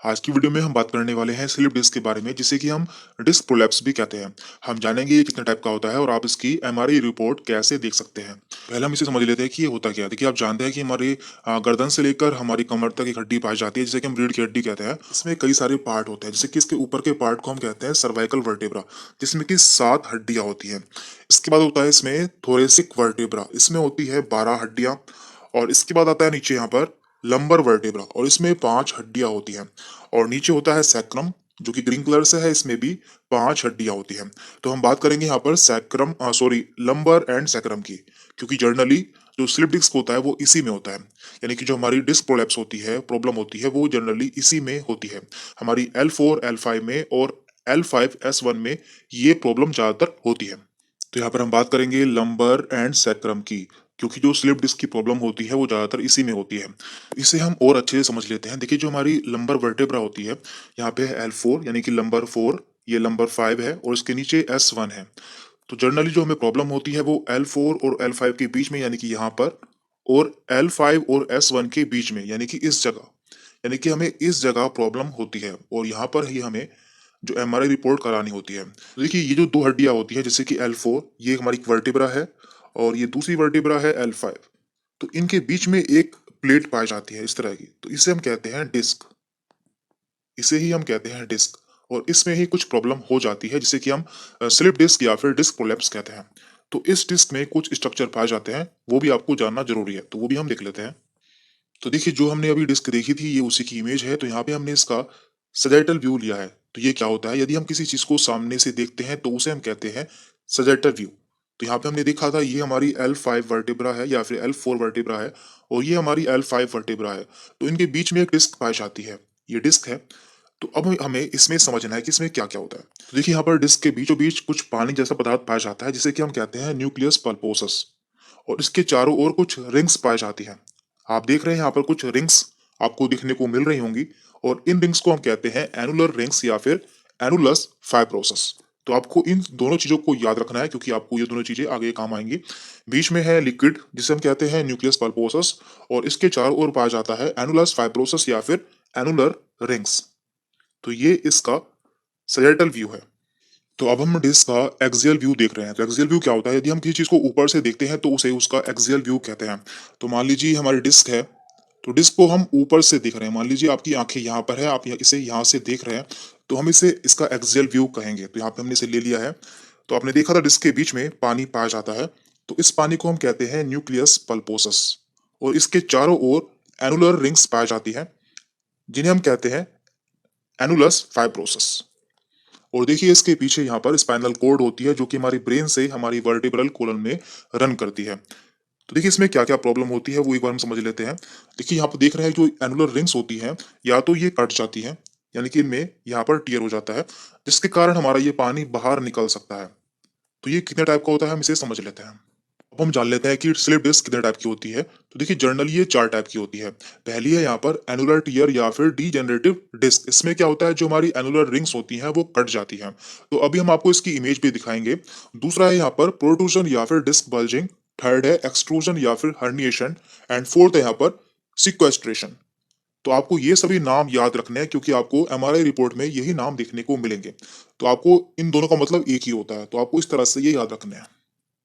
आज की वीडियो में हम बात करने वाले हैं स्लिप डिस्क के बारे में, जिसे कि हम डिस्क प्रोलैप्स भी कहते हैं। हम जानेंगे ये कितने टाइप का होता है और आप इसकी एमआरआई रिपोर्ट कैसे देख सकते हैं। पहले हम इसे समझ लेते हैं कि ये होता क्या है। देखिए, आप जानते हैं कि हमारी गर्दन से लेकर हमारी कमर तक एक हड्डी पाई जाती है, जिसे कि हम रीढ़ की हड्डी कहते हैं। इसमें कई सारे पार्ट होते हैं, जैसे कि इसके ऊपर के पार्ट को हम कहते हैं सर्वाइकल वर्टेब्रा, जिसमें कि 7 हड्डियां होती हैं। इसके बाद होता है इसमें थोरेसिक वर्टेब्रा, इसमें होती है 12 हड्डियां। और इसके बाद आता है नीचे यहाँ पर लंबर वर्टेब्रा, और इसमें 5 हड्डियां होती हैं। और नीचे होता है सैक्रम, जो कि ग्रीन कलर से है, इसमें भी 5 हड्डियां होती हैं। तो हम बात करेंगे यहाँ पर सैक्रम लंबर एंड सैक्रम की, क्योंकि जनरली जो स्लिप डिस्क होता है वो इसी में होता है। यानी कि जो हमारी डिस्क प्रोलैप्स होती है, प्रॉब्लम होती है, वो जनरली इसी में होती है। हमारी L4 L5 में और L5 S1 में ये प्रॉब्लम ज्यादातर होती है। तो यहाँ पर हम बात करेंगे लंबर एंड सैक्रम की, क्योंकि जो स्लिप डिस्क की प्रॉब्लम होती है वो ज्यादातर इसी में होती है। इसे हम और अच्छे से समझ लेते हैं। देखिए, जो हमारी लंबर वर्टेब्रा होती है, यहाँ पे है L4 यानी कि लंबर 4, ये लंबर 5 है और इसके नीचे S1 है। तो जनरली जो हमें प्रॉब्लम होती है वो L4 और L5 के बीच में, यानी कि यहाँ पर, और L5 और S1 के बीच में, यानी कि इस जगह। यानी कि हमें इस जगह प्रॉब्लम होती है और यहाँ पर ही हमें जो एमआरआई रिपोर्ट करानी होती है। तो देखिए, ये जो 2 हड्डियां होती हैं, जैसे कि L4, ये हमारी वर्टिब्रा है, और ये दूसरी वर्टिब्रा है L5। तो इनके बीच में एक प्लेट पाई जाती है इस तरह की, तो इसे हम कहते हैं डिस्क। इसे ही हम कहते हैं डिस्क। और इसमें ही कुछ प्रॉब्लम हो जाती है, जिसे कि हम स्लिप डिस्क या फिर डिस्क प्रोलैप्स कहते हैं। तो इस डिस्क में कुछ स्ट्रक्चर पाए जाते हैं, वो भी आपको जानना जरूरी है, तो वो भी हम देख लेते हैं। तो देखिए, जो हमने अभी डिस्क देखी थी, ये उसी की इमेज है। तो यहाँ पे हमने इसका सजेटल व्यू लिया है। तो ये क्या होता है, यदि हम किसी चीज को सामने से देखते हैं तो उसे हम कहते हैं सजेटल व्यू। तो यहाँ पे हमने देखा था, ये हमारी L5 वर्टिब्रा है या फिर L4 वर्टिब्रा है, और ये हमारी L5 वर्टिब्रा है। तो इनके बीच में एक डिस्क पाई जाती है, ये डिस्क है। तो अब हमें इसमें समझना है कि इसमें क्या क्या होता है। तो देखिए, यहाँ पर डिस्क के बीचों बीच कुछ पानी जैसा पदार्थ पाया जाता है, जिसे कि हम कहते हैं न्यूक्लियस पल्पोसस। और इसके चारों ओर कुछ रिंग्स पाई जाती हैं। आप देख रहे हैं यहाँ पर कुछ रिंग्स आपको दिखने को मिल रही होंगी, और इन रिंग्स को हम कहते हैं एनुलर रिंग्स या फिर एनुलस फाइब्रोसस। तो आपको इन दोनों चीजों को याद रखना है, क्योंकि आपको ये दोनों चीजें आगे काम आएंगी। बीच में है लिक्विड, जिसे हम कहते हैं न्यूक्लियस पल्पोसस, और इसके चारों ओर पाया जाता है एनुलस फाइब्रोसस या फिर एनुलर रिंग्स। तो ये इसका सजेटल व्यू है। तो अब हम डिस्क का एक्सियल व्यू देख रहे हैं। तो एक्सियल व्यू क्या होता है, यदि हम किसी चीज को ऊपर से देखते हैं तो उसे उसका एक्सियल व्यू कहते हैं। तो मान लीजिए हमारी डिस्क है, तो डिस्क को हम ऊपर से देख रहे हैं। मान लीजिए आपकी आंखें यहाँ पर है, आप इसे यहाँ से देख रहे हैं, तो हम इसे इसका एक्सियल व्यू कहेंगे। तो यहाँ पे हमने इसे ले लिया है। तो आपने देखा था डिस्क के बीच में पानी पाया जाता है, तो इस पानी को हम कहते हैं न्यूक्लियस पल्पोसस। और इसके चारों ओर एनुलर रिंग्स पाई जाती है, जिन्हें हम कहते हैं एनुलस फाइब्रोसस। और देखिए, इसके पीछे यहाँ पर स्पाइनल कॉर्ड होती है, जो कि हमारी ब्रेन से हमारी वर्टिब्रल कॉलम में रन करती है। तो देखिए, इसमें क्या क्या प्रॉब्लम होती है वो एक बार हम समझ लेते हैं। देखिए, यहाँ पर देख रहे हैं जो एनुलर रिंग्स होती हैं, या तो ये कट जाती हैं, यानी कि इनमें यहाँ पर टीयर हो जाता है, जिसके कारण हमारा ये पानी बाहर निकल सकता है। तो ये कितने टाइप का होता है, हम इसे समझ लेते हैं। अब हम जान लेते हैं कि स्लिप डिस्क कितने टाइप की होती है। तो देखिए, जनरली ये 4 टाइप की होती है। पहली है यहाँ पर एनुलर टीयर या फिर डीजेनरेटिव डिस्क। इसमें क्या होता है, जो हमारी एनुलर रिंग्स होती हैं वो कट जाती हैं। तो अभी हम आपको इसकी इमेज भी दिखाएंगे। दूसरा है यहाँ पर प्रोट्रूजन या फिर डिस्क बल्जिंग। थर्ड है एक्सट्रूजन या फिर हर्निएशन। एंड फोर्थ है यहाँ पर सिक्वेस्ट्रेशन। तो आपको ये सभी नाम याद रखने हैं, क्योंकि आपको एमआरआई रिपोर्ट में यही नाम देखने को मिलेंगे। तो आपको इन दोनों का मतलब एक ही होता है, तो आपको इस तरह से ये याद रखने हैं।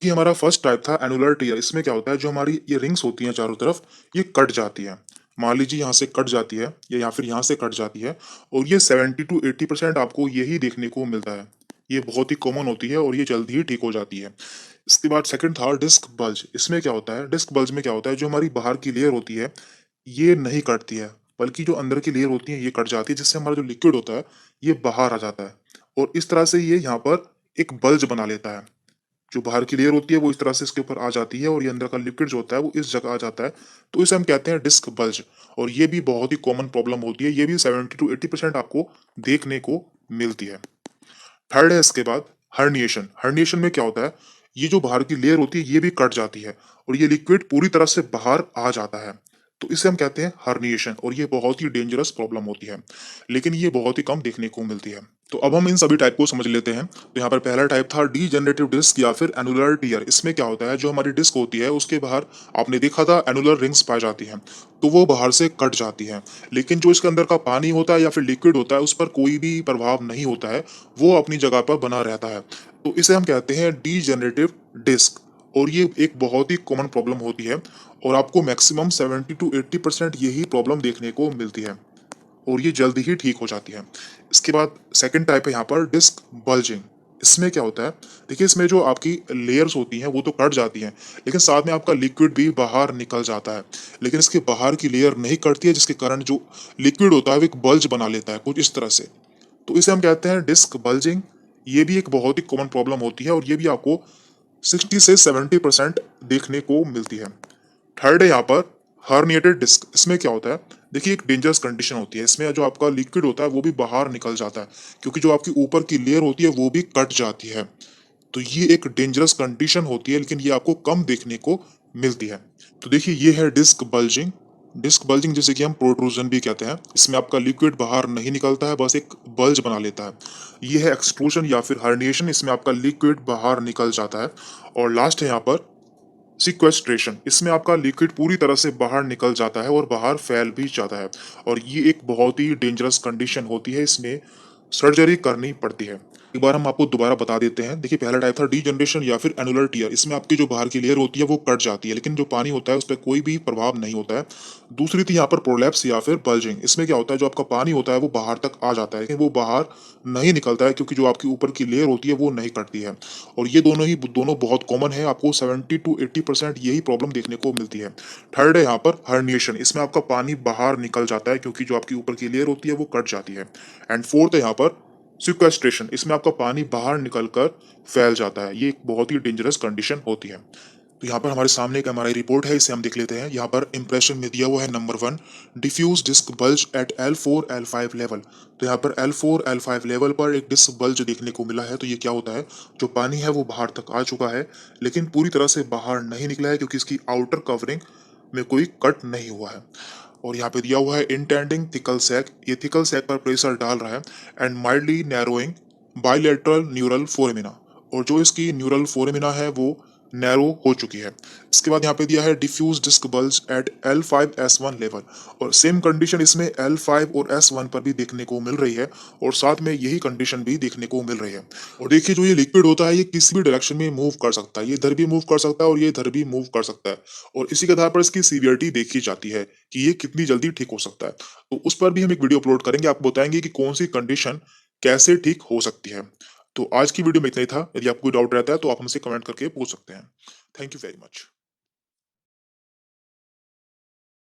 ये हमारा फर्स्ट टाइप था एनुलर टीयर। इसमें क्या होता है, जो हमारी ये रिंग्स होती हैं चारों तरफ, ये कट जाती है। मान लीजिए यहाँ से कट जाती है, या फिर यहाँ से कट जाती है, और ये 70 to 80% आपको यही देखने को मिलता है। ये बहुत ही कॉमन होती है और ये जल्दी ही ठीक हो जाती है। इसके बाद सेकंड था डिस्क बल्ज। इसमें क्या होता है, डिस्क बल्ज में क्या होता है, जो हमारी बाहर की लेयर होती है, ये नहीं कटती है, बल्कि जो अंदर की लेयर होती है ये कट जाती है, जिससे हमारा जो लिक्विड होता है ये बाहर आ जाता है। और इस तरह से ये यहाँ पर एक बल्ज बना लेता है। जो बाहर की लेयर होती है वो इस तरह से इसके ऊपर आ जाती है, और ये अंदर का लिक्विड जो होता है वो इस जगह आ जाता है। तो इसे हम कहते हैं डिस्क बल्ज। और ये भी बहुत ही कॉमन प्रॉब्लम होती है, ये भी 70 to 80% आपको देखने को मिलती है। थर्ड है इसके बाद हर्निएशन। हर्निएशन में क्या होता है, ये जो बाहर की लेयर होती है ये भी कट जाती है, और ये लिक्विड पूरी तरह से बाहर आ जाता है। तो इसे हम कहते हैं हर्निएशन, और ये बहुत ही डेंजरस प्रॉब्लम होती है, लेकिन ये बहुत ही कम देखने को मिलती है। तो अब हम इन सभी टाइप को समझ लेते हैं। तो यहाँ पर पहला टाइप था डीजेनरेटिव डिस्क या फिर एनुलर टीयर। इसमें क्या होता है, जो हमारी डिस्क होती है उसके बाहर आपने देखा था एनुलर रिंग्स पाई जाती हैं, तो वो बाहर से कट जाती हैं, लेकिन जो इसके अंदर का पानी होता है या फिर लिक्विड होता है उस पर कोई भी प्रभाव नहीं होता है, वो अपनी जगह पर बना रहता है। तो इसे हम कहते हैं डीजेनरेटिव डिस्क। और ये एक बहुत ही कॉमन प्रॉब्लम होती है और आपको मैक्सिमम 70 to 80% यही प्रॉब्लम देखने को मिलती है और ये जल्दी ही ठीक हो जाती है। इसके बाद सेकंड टाइप है यहाँ पर डिस्क बल्जिंग। इसमें क्या होता है, देखिए इसमें जो आपकी लेयर्स होती हैं वो तो कट जाती हैं, लेकिन साथ में आपका लिक्विड भी बाहर निकल जाता है, लेकिन इसके बाहर की लेयर नहीं कटती है, जिसके कारण जो लिक्विड होता है वो एक बल्ज बना लेता है कुछ इस तरह से। तो इसे हम कहते हैं डिस्क बल्जिंग। ये भी एक बहुत ही कॉमन प्रॉब्लम होती है और ये भी आपको 60 से 70% देखने को मिलती है। थर्ड है यहाँ पर हर्निएटेड डिस्क। इसमें क्या होता है, देखिए एक डेंजरस कंडीशन होती है, इसमें जो आपका लिक्विड होता है वो भी बाहर निकल जाता है, क्योंकि जो आपकी ऊपर की लेयर होती है वो भी कट जाती है। तो ये एक डेंजरस कंडीशन होती है, लेकिन ये आपको कम देखने को मिलती है। तो देखिए ये है डिस्क बल्जिंग। डिस्क बल्जिंग जिसे कि हम प्रोट्रूजन भी कहते हैं, इसमें आपका लिक्विड बाहर नहीं निकलता है, बस एक बल्ज बना लेता है। ये है एक्सट्रूशन या फिर हर्निएशन, इसमें आपका लिक्विड बाहर निकल जाता है। और लास्ट है यहाँ पर सिक्वेस्ट्रेशन। इसमें आपका लिक्विड पूरी तरह से बाहर निकल जाता है और बाहर फैल भी जाता है, और ये एक बहुत ही डेंजरस कंडीशन होती है, इसमें सर्जरी करनी पड़ती है। एक बार हम आपको दोबारा बता देते हैं। देखिए पहला टाइप था डीजनरेशन या फिर एनुलर टीयर। इसमें आपकी जो बाहर की लेयर होती है वो कट जाती है, लेकिन जो पानी होता है उस पर कोई भी प्रभाव नहीं होता है। दूसरी थी यहाँ पर प्रोलैप्स या फिर बल्जिंग। इसमें क्या होता है, जो आपका पानी होता है वो बाहर तक आ जाता है, लेकिन वो बाहर नहीं निकलता है, क्योंकि जो आपकी ऊपर की लेयर होती है वो नहीं कटती है। और ये दोनों बहुत कॉमन है, आपको 70 to 80% यही प्रॉब्लम देखने को मिलती है। थर्ड है यहाँ पर हर्निएशन। इसमें आपका पानी बाहर निकल जाता है, क्योंकि जो आपकी ऊपर की लेयर होती है वो कट जाती है। एंड फोर्थ है यहाँ पर सिक्वेस्ट्रेशन। इसमें आपका पानी बाहर निकलकर फैल जाता है। ये एक बहुत ही डेंजरस कंडीशन होती है। तो यहाँ पर हमारे सामने एक एमआरआई रिपोर्ट है, इसे हम देख लेते हैं। यहाँ पर इंप्रेशन में दिया हुआ है number 1 diffuse disc bulge at L4 L5 level. तो यहाँ पर L4 L5 लेवल पर एक डिस्क बल्ज देखने को मिला है। तो ये क्या होता है, जो पानी है वो बाहर तक आ चुका है, लेकिन पूरी तरह से बाहर नहीं निकला है, क्योंकि इसकी आउटर कवरिंग में कोई कट नहीं हुआ है। और यहाँ पे दिया हुआ है इंटेंडिंग थिकल सैक। ये थिकल सैक पर प्रेशर डाल रहा है and mildly narrowing bilateral neural foramina. और जो इसकी न्यूरल फोरेमिना है वो नैरो हो चुकी है। इसके बाद यहाँ पे दिया है diffuse disc bulge at L5S1 level. और सेम कंडीशन इसमें L5 और S1 पर भी देखने को मिल रही है, और साथ में यही कंडीशन भी देखने को मिल रही है। और देखिए जो ये लिक्विड होता है ये किसी भी डायरेक्शन में मूव कर सकता है, ये इधर भी मूव कर सकता है और ये इधर भी मूव कर सकता है, और इसी के आधार पर इसकी सीवियरिटी देखी जाती है कि ये कितनी जल्दी ठीक हो सकता है। तो उस पर भी हम एक वीडियो अपलोड करेंगे, आपको बताएंगे कि कौन सी कंडीशन कैसे ठीक हो सकती है। तो आज की वीडियो में इतना ही था। यदि आपको कोई डाउट रहता है तो आप हमसे कमेंट करके पूछ सकते हैं। Thank you very much.